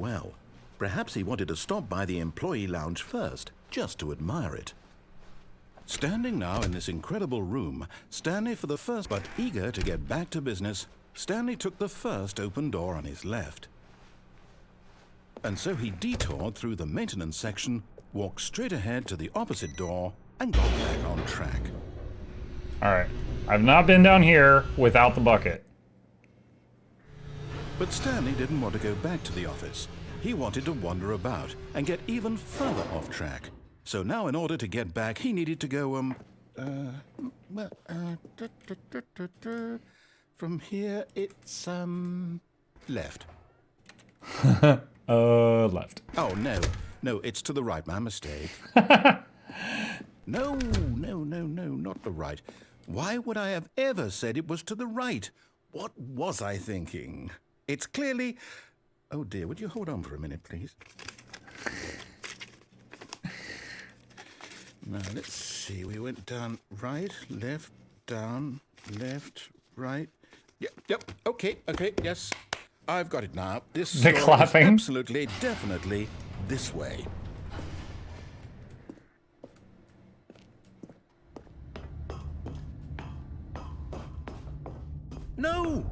well. Perhaps he wanted to stop by the employee lounge first, just to admire it. Standing now in this incredible room, Stanley for the first, but eager to get back to business, Stanley took the first open door on his left. And so he detoured through the maintenance section, walked straight ahead to the opposite door, and got back on track. Alright. I've not been down here without the bucket. But Stanley didn't want to go back to the office. He wanted to wander about and get even further off track. So now in order to get back, he needed to go, from here it's, left. Left. Oh, no, it's to the right, my mistake. No, not the right. Why would I have ever said it was to the right? What was I thinking? It's clearly... Oh dear, would you hold on for a minute, please? Now, let's see. We went down right, left, down, left, right. Yep, okay, yes. I've got it now. This The story clapping. is absolutely, definitely this way. No.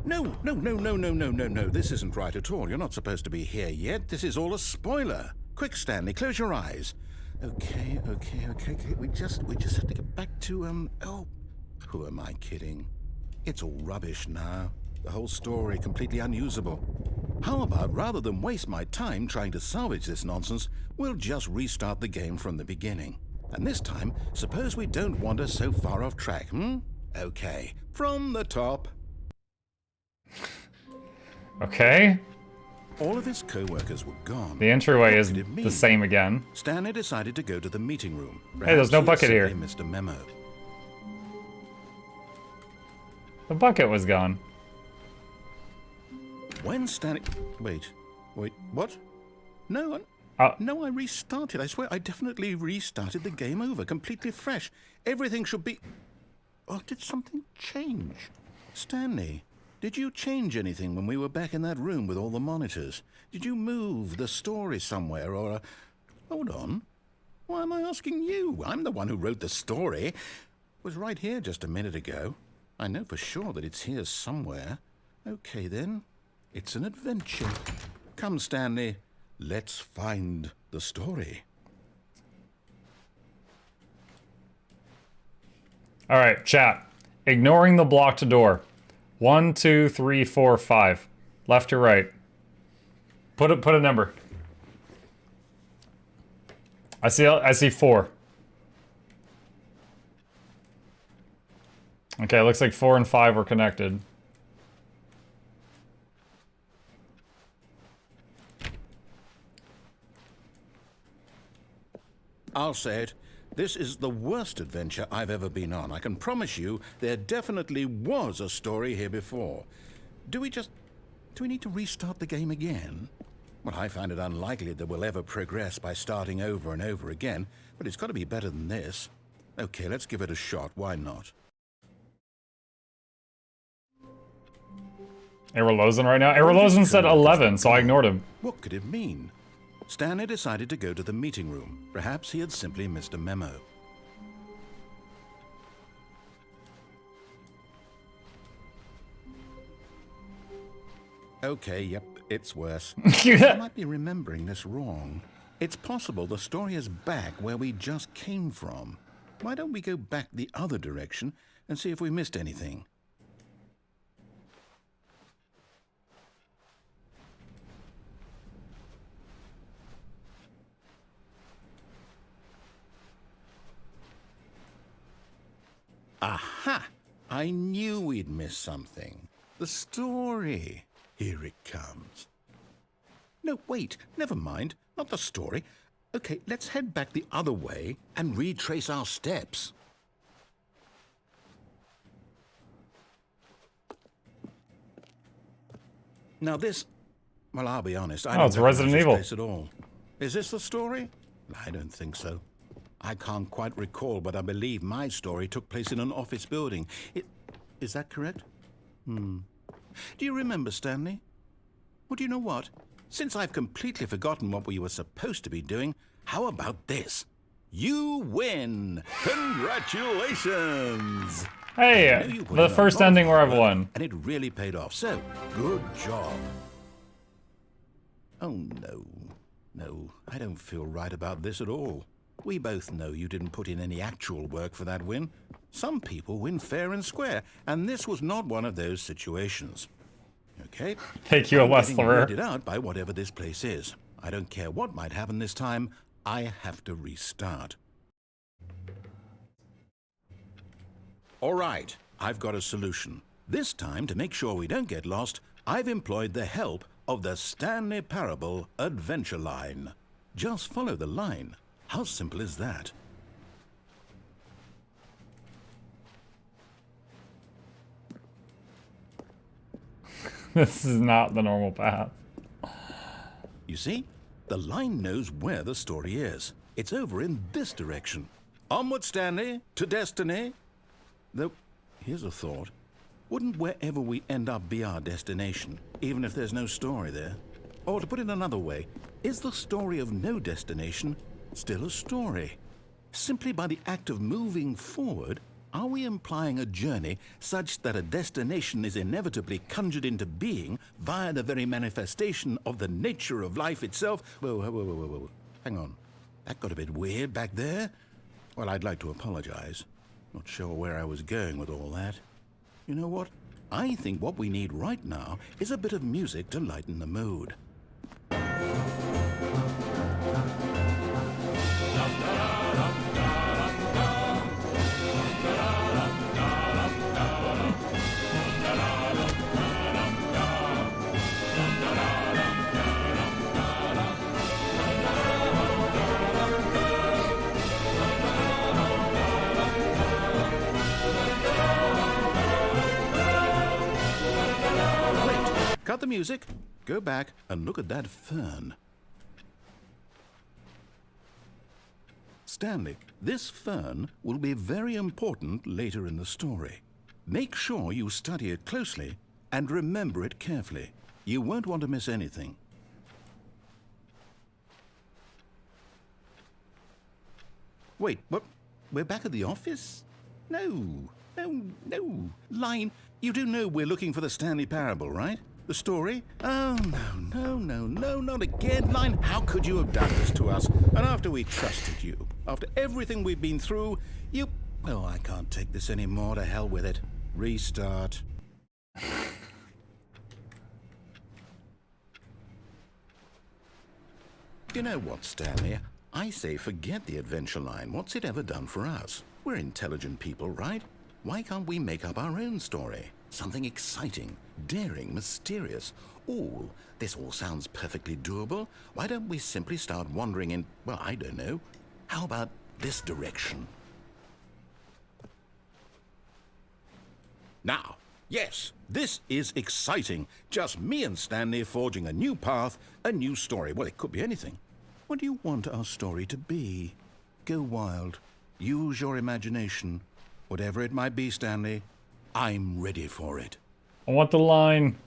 This isn't right at all. You're not supposed to be here yet. This is all a spoiler. Quick, Stanley, close your eyes. Okay. We just have to get back to, oh, who am I kidding? It's all rubbish now. The whole story completely unusable. How about, rather than waste my time trying to salvage this nonsense, we'll just restart the game from the beginning. And this time, suppose we don't wander so far off track, Okay, from the top. Okay. All of his co-workers were gone. The entryway is What did it mean? the same again. Stanley decided to go to the meeting room. Hey, there's no Perhaps he bucket here. simply missed a memo. The bucket was gone. When Stanley... Wait, what? No, I restarted. I swear, I definitely restarted the game over, completely fresh. Everything should be... Oh, did something change? Stanley, did you change anything when we were back in that room with all the monitors? Did you move the story somewhere, or... Hold on. Why am I asking you? I'm the one who wrote the story. It was right here just a minute ago. I know for sure that it's here somewhere. Okay, then. It's an adventure. Come, Stanley. Let's find the story. Alright, chat. Ignoring the blocked door. 1, 2, 3, 4, 5. Left or right? Put a number. I see 4. Okay, looks like 4 and 5 were connected. I'll say it. This is the worst adventure I've ever been on. I can promise you there definitely was a story here before. Do we need to restart the game again? Well, I find it unlikely that we'll ever progress by starting over and over again, but it's got to be better than this. Okay, let's give it a shot. Why not? Errolozen right now? Errolozen said 11, so I ignored him. What could it mean? Stanley decided to go to the meeting room. Perhaps he had simply missed a memo. Okay, yep, it's worse. I might be remembering this wrong. It's possible the story is back where we just came from. Why don't we go back the other direction and see if we missed anything? Aha! I knew we'd miss something. The story. Here it comes. No, wait, never mind. Not the story. Okay, let's head back the other way and retrace our steps. Now this... Well, I'll be honest, I don't it's Resident recognize Evil. this place at all. Is this the story? I don't think so. I can't quite recall, but I believe my story took place in an office building. Is that correct? Do you remember, Stanley? Well, do you know what? since I've completely forgotten what we were supposed to be doing, how about this? You win! Congratulations! Hey, the first ending where I've won. And it really paid off, so good job. Oh no, no, I don't feel right about this at all. We both know you didn't put in any actual work for that win. Some people win fair and square, and this was not one of those situations. Okay? Thank you, Westler. I'm weirded out by whatever this place is. I don't care what might happen this time. I have to restart. All right, I've got a solution. This time, to make sure we don't get lost, I've employed the help of the Stanley Parable Adventure Line. Just follow the line. How simple is that? This is not the normal path. You see, the line knows where the story is. It's over in this direction. Onward, Stanley, to destiny. Though, here's a thought. Wouldn't wherever we end up be our destination, even if there's no story there? Or to put it another way, is the story of no destination still a story? Simply by the act of moving forward, are we implying a journey such that a destination is inevitably conjured into being via the very manifestation of the nature of life itself? Whoa. Hang on. That got a bit weird back there. Well, I'd like to apologize. Not sure where I was going with all that. You know what? I think what we need right now is a bit of music to lighten the mood. Cut the music, go back and look at that fern. Stanley, this fern will be very important later in the story. Make sure you study it closely and remember it carefully. You won't want to miss anything. Wait, what? We're back at the office? No. Line, you do know we're looking for the Stanley Parable, right? The story? Oh, no, not again. Line, how could you have done this to us? And after we trusted you, after everything we've been through, you... Oh, I can't take this anymore. To hell with it. Restart. You know what, Stanley? I say forget the adventure line. What's it ever done for us? We're intelligent people, right? Why can't we make up our own story? Something exciting, daring, mysterious. Ooh, this all sounds perfectly doable. Why don't we simply start wandering in, well, I don't know. How about this direction? Now, yes, this is exciting. Just me and Stanley forging a new path, a new story. Well, it could be anything. What do you want our story to be? Go wild. Use your imagination. Whatever it might be, Stanley, I'm ready for it. I want the line.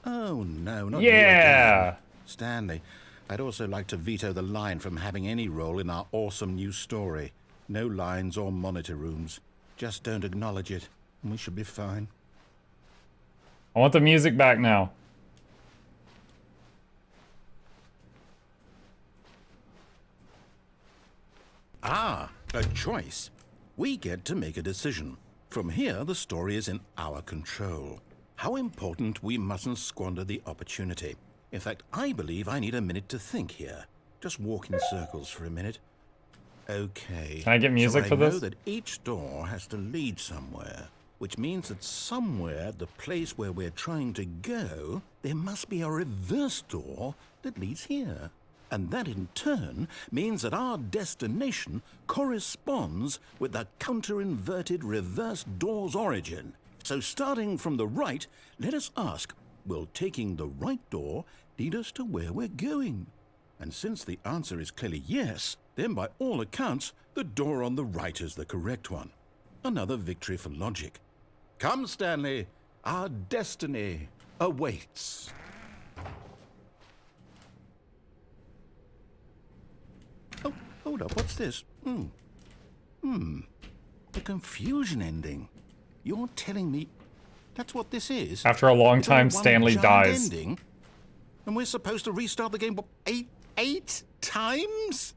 Oh, no, not you again. Stanley, I'd also like to veto the line from having any role in our awesome new story. No lines or monitor rooms. Just don't acknowledge it, and we should be fine. I want the music back now. Ah, a choice. We get to make a decision. From here, the story is in our control. How important we mustn't squander the opportunity. In fact, I believe I need a minute to think here. Just walk in circles for a minute. Okay. Can I get music for this? I know that each door has to lead somewhere, which means that somewhere at the place where we're trying to go, there must be a reverse door that leads here. And that in turn means that our destination corresponds with the counter-inverted reverse door's origin. So starting from the right, let us ask, will taking the right door lead us to where we're going? And since the answer is clearly yes, then by all accounts, the door on the right is the correct one. Another victory for logic. Come, Stanley, our destiny awaits. Hold up, what's this? The confusion ending. You're telling me that's what this is? After a long It's all time, one Stanley giant dies. Ending? And we're supposed to restart the game eight times?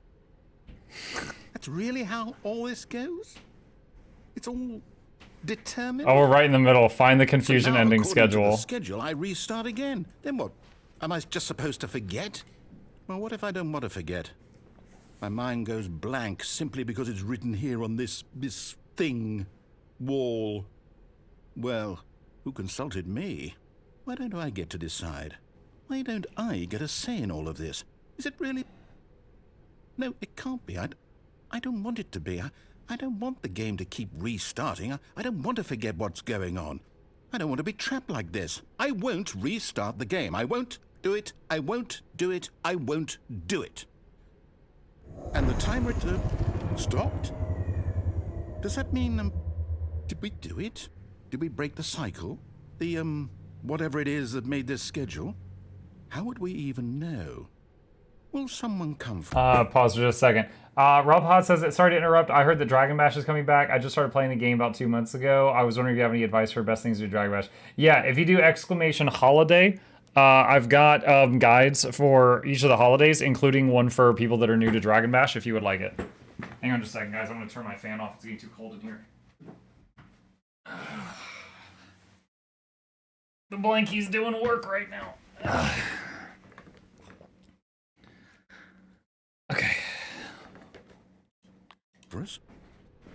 That's really how all this goes? It's all determined? Oh, we're right in the middle. Find the confusion So now, ending according to schedule. the schedule, I restart again. Then what? Am I just supposed to forget? Well, what if I don't want to forget? My mind goes blank simply because it's written here on this thing, wall. Well, who consulted me? Why don't I get to decide? Why don't I get a say in all of this? Is it really? No, it can't be. I don't want it to be. I don't want the game to keep restarting. I don't want to forget what's going on. I don't want to be trapped like this. I won't restart the game. I won't do it. I won't do it. I won't do it. And the timer stopped? Does that mean, did we do it? Did we break the cycle? The, whatever it is that made this schedule? How would we even know? Will someone come from? Pause for just a second. Rob Hot says that, sorry to interrupt. I heard that Dragon Bash is coming back. I just started playing the game about 2 months ago. I was wondering if you have any advice for best things to do Dragon Bash. Yeah, if you do exclamation holiday, I've got guides for each of the holidays, including one for people that are new to Dragon Bash, if you would like it. Hang on just a second, guys. I'm going to turn my fan off. It's getting too cold in here. The blankie's doing work right now. Okay.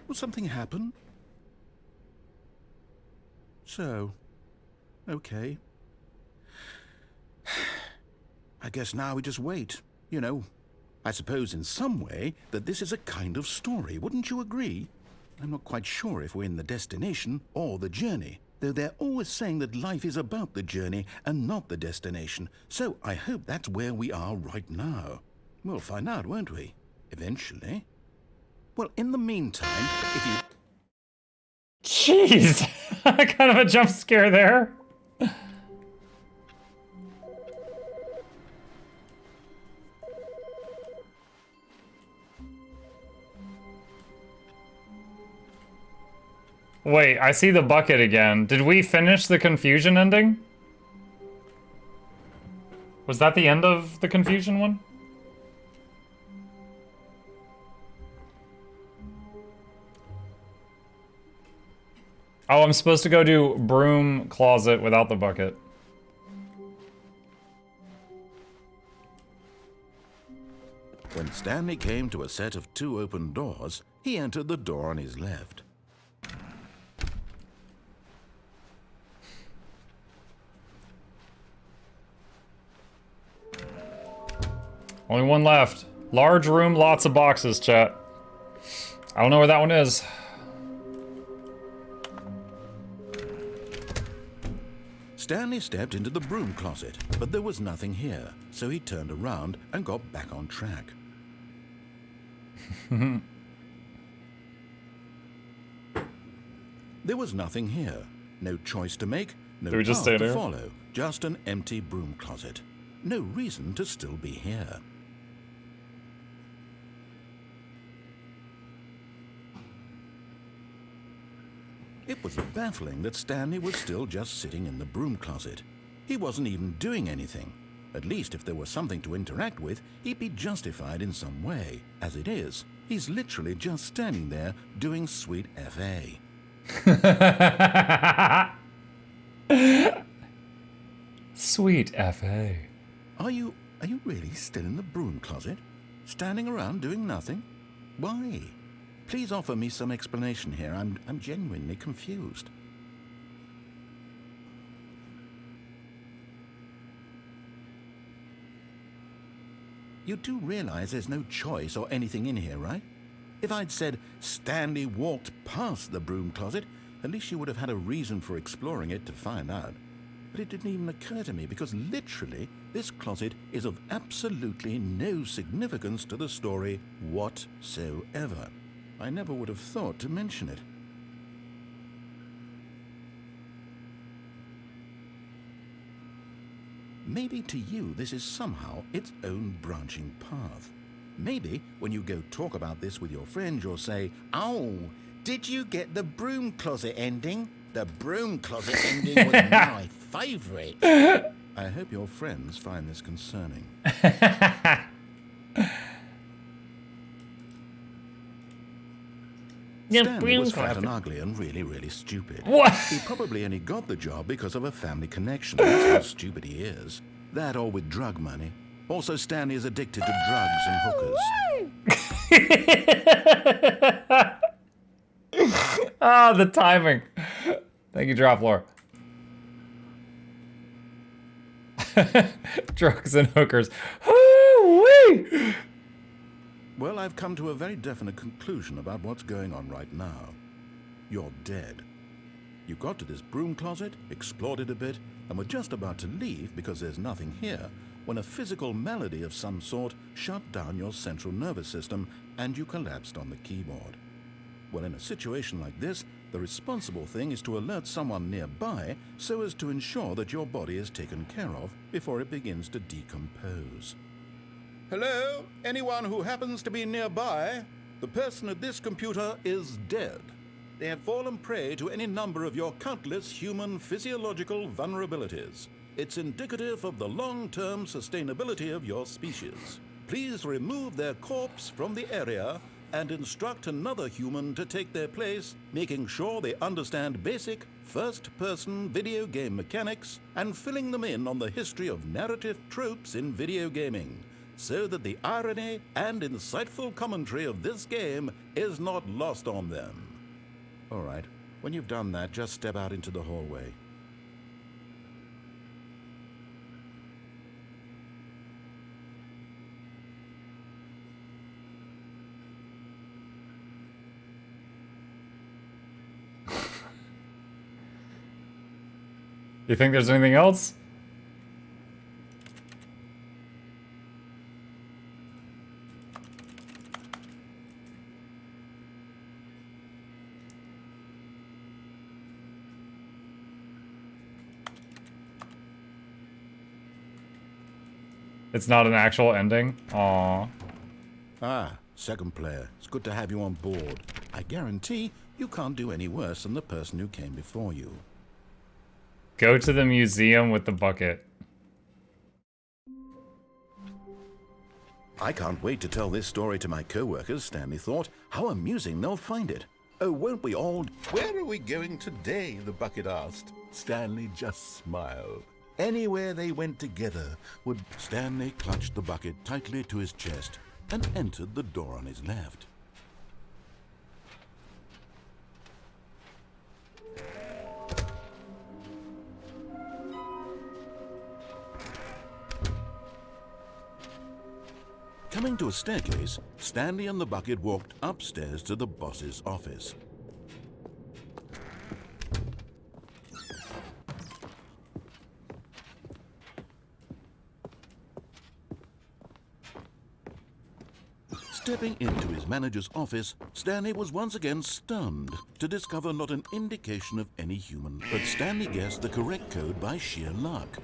Will something happen? So, okay. I guess now we just wait. You know, I suppose in some way that this is a kind of story. Wouldn't you agree? I'm not quite sure if we're in the destination or the journey, though they're always saying that life is about the journey and not the destination. So I hope that's where we are right now. We'll find out, won't we? Eventually. Well, in the meantime, if you... Jeez! Kind of a jump scare there. Wait, I see the bucket again. Did we finish the confusion ending? Was that the end of the confusion one? Oh, I'm supposed to go do broom closet without the bucket. When Stanley came to a set of 2 open doors, he entered the door on his left. Only one left. Large room, lots of boxes, chat. I don't know where that one is. Stanley stepped into the broom closet, but there was nothing here, so he turned around and got back on track. There was nothing here. No choice to make, no path to follow, just an empty broom closet. No reason to still be here. It was baffling that Stanley was still just sitting in the broom closet. He wasn't even doing anything. At least if there was something to interact with, he'd be justified in some way. As it is, he's literally just standing there doing sweet FA. Sweet FA. Are you really still in the broom closet? Standing around doing nothing? Why? Please offer me some explanation here. I'm genuinely confused. You do realize there's no choice or anything in here, right? If I'd said Stanley walked past the broom closet, at least you would have had a reason for exploring it to find out. But it didn't even occur to me because literally this closet is of absolutely no significance to the story whatsoever. I never would have thought to mention it. Maybe to you this is somehow its own branching path. Maybe when you go talk about this with your friends, you'll say, "Oh, did you get the broom closet ending? The broom closet ending was my favourite." I hope your friends find this concerning. Stanley was fat and ugly and really, really stupid. What? He probably only got the job because of a family connection. That's how stupid he is. That or with drug money. Also, Stanley is addicted to drugs and hookers. Ah, the timing. Thank you, Drop Lore. Drugs and hookers. Woo-wee! Well, I've come to a very definite conclusion about what's going on right now. You're dead. You got to this broom closet, explored it a bit, and were just about to leave because there's nothing here, when a physical malady of some sort shut down your central nervous system and you collapsed on the keyboard. Well, in a situation like this, the responsible thing is to alert someone nearby so as to ensure that your body is taken care of before it begins to decompose. Hello? Anyone who happens to be nearby? The person at this computer is dead. They have fallen prey to any number of your countless human physiological vulnerabilities. It's indicative of the long-term sustainability of your species. Please remove their corpse from the area and instruct another human to take their place, making sure they understand basic first-person video game mechanics and filling them in on the history of narrative tropes in video gaming, so that the irony and insightful commentary of this game is not lost on them. All right, when you've done that, just step out into the hallway. You think there's anything else? It's not an actual ending? Aww. Ah, second player. It's good to have you on board. I guarantee you can't do any worse than the person who came before you. Go to the museum with the bucket. I can't wait to tell this story to my co-workers, Stanley thought. How amusing they'll find it. Oh, won't we all... Where are we going today? The bucket asked. Stanley just smiled. Anywhere they went together would... Stanley clutched the bucket tightly to his chest and entered the door on his left. Coming to a staircase, Stanley and the bucket walked upstairs to the boss's office. Stepping into his manager's office, Stanley was once again stunned to discover not an indication of any human, but Stanley guessed the correct code by sheer luck.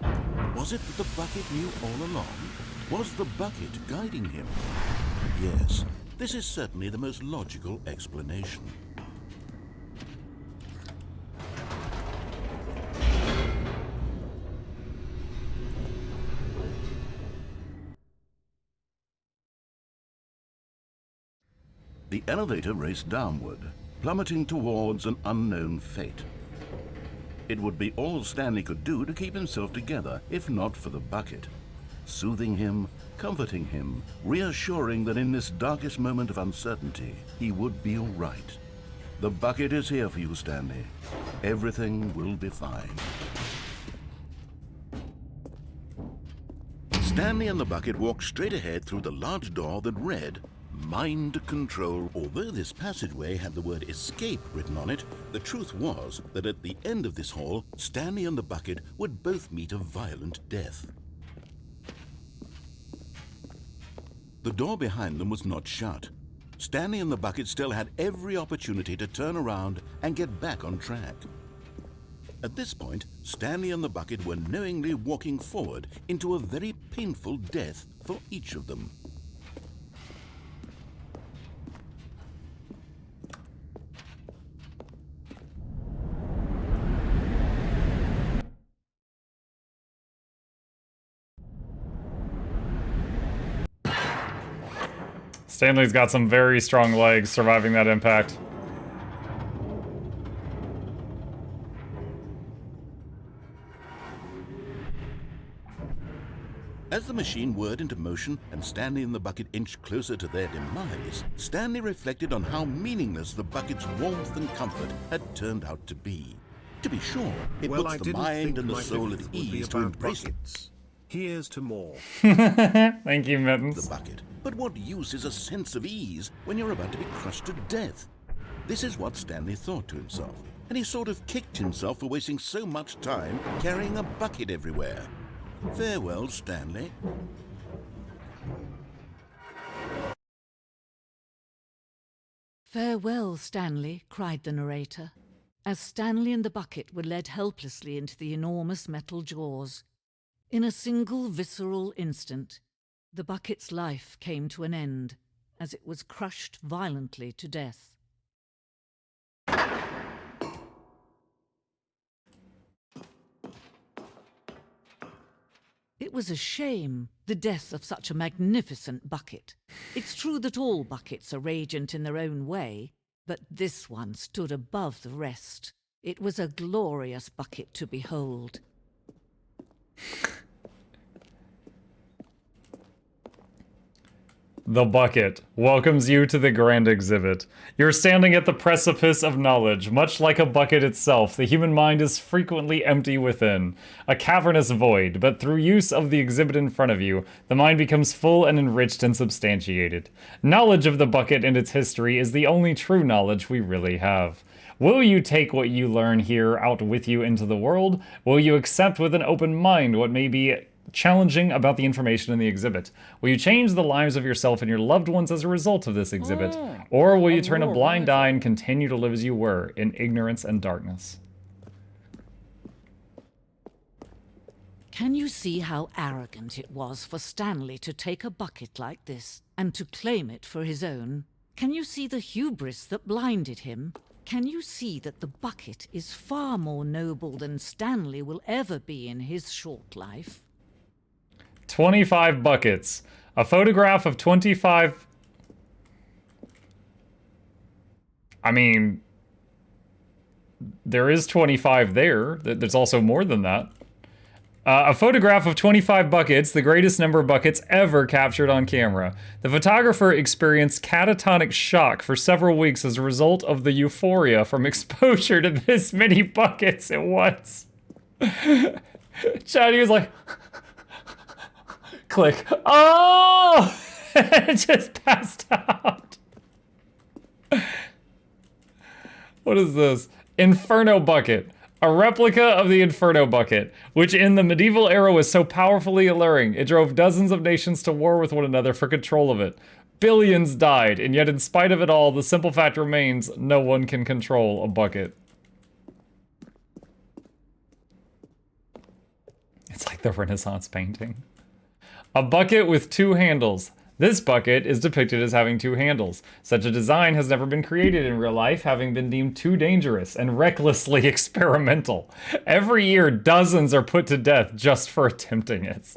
Was it that the bucket knew all along? Was the bucket guiding him? Yes, this is certainly the most logical explanation. The elevator raced downward, plummeting towards an unknown fate. It would be all Stanley could do to keep himself together, if not for the bucket. Soothing him, comforting him, reassuring that in this darkest moment of uncertainty, he would be all right. The bucket is here for you, Stanley. Everything will be fine. Stanley and the bucket walked straight ahead through the large door that read, Mind Control. Although this passageway had the word escape written on it, the truth was that at the end of this hall, Stanley and the bucket would both meet a violent death. The door behind them was not shut. Stanley and the bucket still had every opportunity to turn around and get back on track. At this point, Stanley and the bucket were knowingly walking forward into a very painful death for each of them. Stanley's got some very strong legs surviving that impact. As the machine whirred into motion and Stanley and the bucket inched closer to their demise, Stanley reflected on how meaningless the bucket's warmth and comfort had turned out to be. To be sure, it puts the mind and the soul at ease to embrace buckets. Here's to more. Thank you, Mittens. the bucket. But what use is a sense of ease when you're about to be crushed to death? This is what Stanley thought to himself, and he sort of kicked himself for wasting so much time carrying a bucket everywhere. Farewell, Stanley. Farewell, Stanley, cried the narrator, as Stanley and the bucket were led helplessly into the enormous metal jaws. In a single visceral instant, the bucket's life came to an end, as it was crushed violently to death. It was a shame, the death of such a magnificent bucket. It's true that all buckets are radiant in their own way, but this one stood above the rest. It was a glorious bucket to behold. The bucket welcomes you to the grand exhibit. You're standing at the precipice of knowledge. Much like a bucket itself, the human mind is frequently empty within, a cavernous void, but through use of the exhibit in front of you, the mind becomes full and enriched and substantiated. Knowledge of the bucket and its history is the only true knowledge we really have. Will you take what you learn here out with you into the world? Will you accept with an open mind what may be challenging about the information in the exhibit? Will you change the lives of yourself and your loved ones as a result of this exhibit? Or will you turn a blind eye and continue to live as you were, in ignorance and darkness? Can you see how arrogant it was for Stanley to take a bucket like this and to claim it for his own? Can you see the hubris that blinded him? Can you see that the bucket is far more noble than Stanley will ever be in his short life? 25 buckets. A photograph of 25... I mean, there is 25 there. There's also more than that. A photograph of 25 buckets, the greatest number of buckets ever captured on camera. The photographer experienced catatonic shock for several weeks as a result of the euphoria from exposure to this many buckets at once. Shady was like... Click. Oh! It just passed out. What is this? Inferno bucket. A replica of the Inferno bucket, which in the medieval era was so powerfully alluring, it drove dozens of nations to war with one another for control of it. Billions died, and yet in spite of it all, the simple fact remains, no one can control a bucket. It's like the Renaissance painting. A bucket with two handles. This bucket is depicted as having two handles. Such a design has never been created in real life, having been deemed too dangerous and recklessly experimental. Every year, dozens are put to death just for attempting it.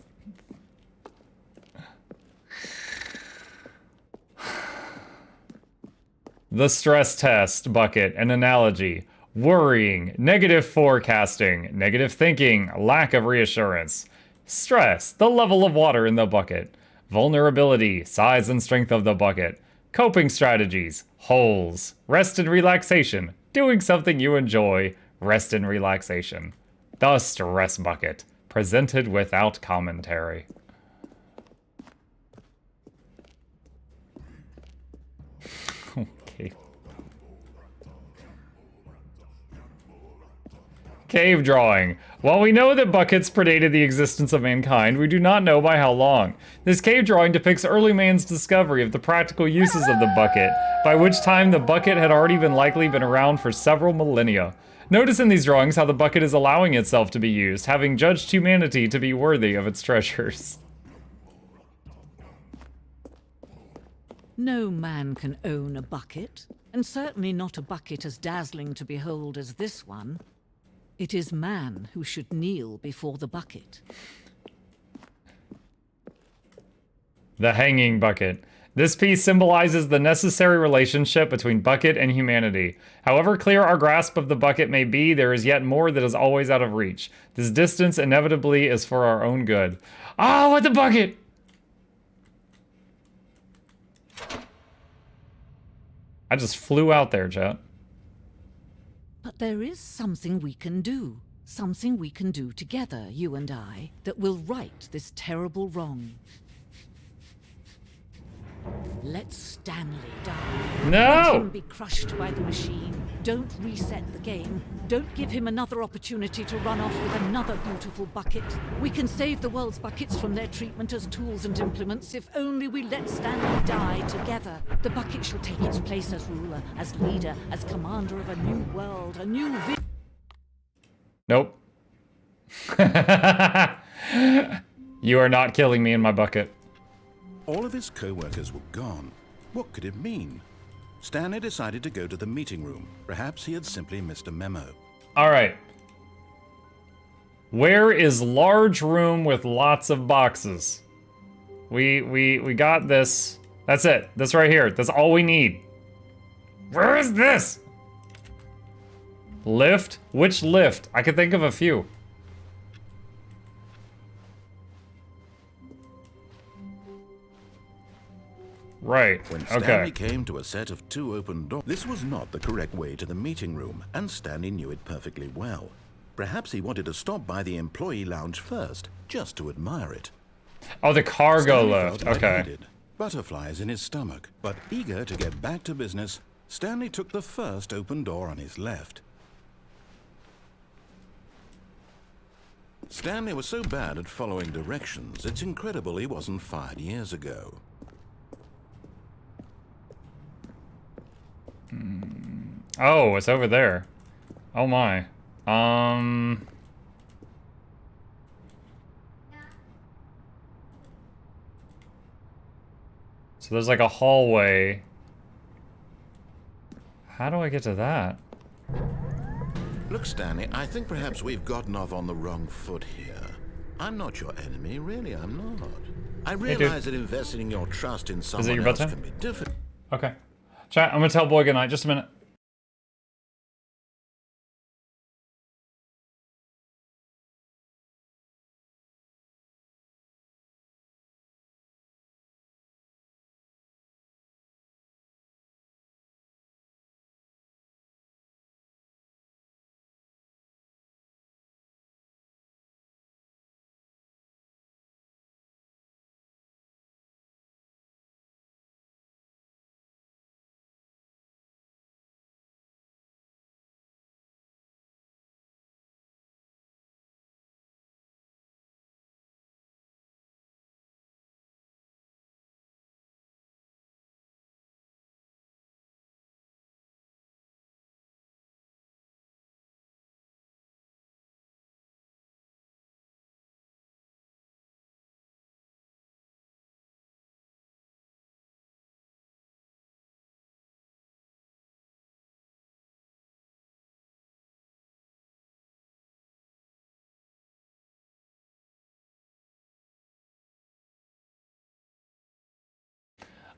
The stress test bucket, an analogy. Worrying, negative forecasting, negative thinking, lack of reassurance. Stress, the level of water in the bucket. Vulnerability, size and strength of the bucket. Coping strategies, holes. Rest and relaxation, doing something you enjoy. Rest and relaxation. The stress bucket, presented without commentary. Okay. Cave drawing. While we know that buckets predated the existence of mankind, we do not know by how long. This cave drawing depicts early man's discovery of the practical uses of the bucket, by which time the bucket had already likely been around for several millennia. Notice in these drawings how the bucket is allowing itself to be used, having judged humanity to be worthy of its treasures. No man can own a bucket, and certainly not a bucket as dazzling to behold as this one. It is man who should kneel before the bucket. The hanging bucket. This piece symbolizes the necessary relationship between bucket and humanity. However clear our grasp of the bucket may be, there is yet more that is always out of reach. This distance inevitably is for our own good. Ah, what the bucket? I just flew out there, chat. But there is something we can do. Something we can do together, you and I, that will right this terrible wrong. Let Stanley die. No! Let him be crushed by the machine. Don't reset the game. Don't give him another opportunity to run off with another beautiful bucket. We can save the world's buckets from their treatment as tools and implements if only we let Stanley die together. The bucket shall take its place as ruler, as leader, as commander of a new world, a new Nope. You are not killing me in my bucket. All of his co-workers were gone. What could it mean? Stanley decided to go to the meeting room. Perhaps he had simply missed a memo. All right. Where is large room with lots of boxes? We got this. That's it. That's right here. That's all we need. Where is this? Lift? Which lift? I could think of a few. Right, When okay. Stanley came to a set of 2 open doors, this was not the correct way to the meeting room, and Stanley knew it perfectly well. Perhaps he wanted to stop by the employee lounge first, just to admire it. Oh, the cargo Stanley lift, felt okay. lightheaded, butterflies in his stomach, but eager to get back to business, Stanley took the first open door on his left. Stanley was so bad at following directions, it's incredible he wasn't fired years ago. Oh, it's over there. Oh my. So there's like a hallway. How do I get to that? Look, Stanley, I think perhaps we've gotten off on the wrong foot here. I'm not your enemy, really, I'm not. I realize that investing in your trust in someone your else bedtime? can be difficult. Okay. Chat, I'm gonna tell boy goodnight. Just a minute.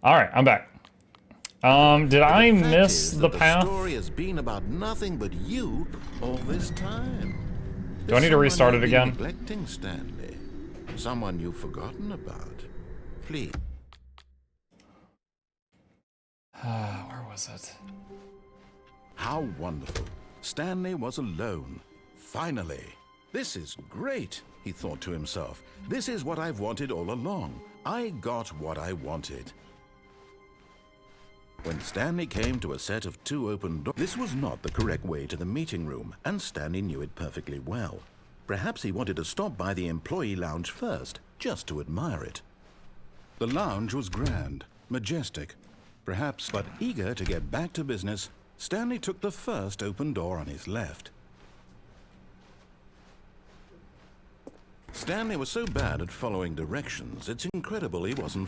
All right, I'm back. Did I miss the path? The story has been about nothing but you all this time. Do I need to restart it again? Neglecting Stanley. Someone you've forgotten about. Please. Where was it? How wonderful. Stanley was alone. Finally. This is great, he thought to himself. This is what I've wanted all along. I got what I wanted. When Stanley came to a set of 2 open doors, this was not the correct way to the meeting room, and Stanley knew it perfectly well. Perhaps he wanted to stop by the employee lounge first, just to admire it. The lounge was grand, majestic, perhaps, but eager to get back to business, Stanley took the first open door on his left. Stanley was so bad at following directions, it's incredible he wasn't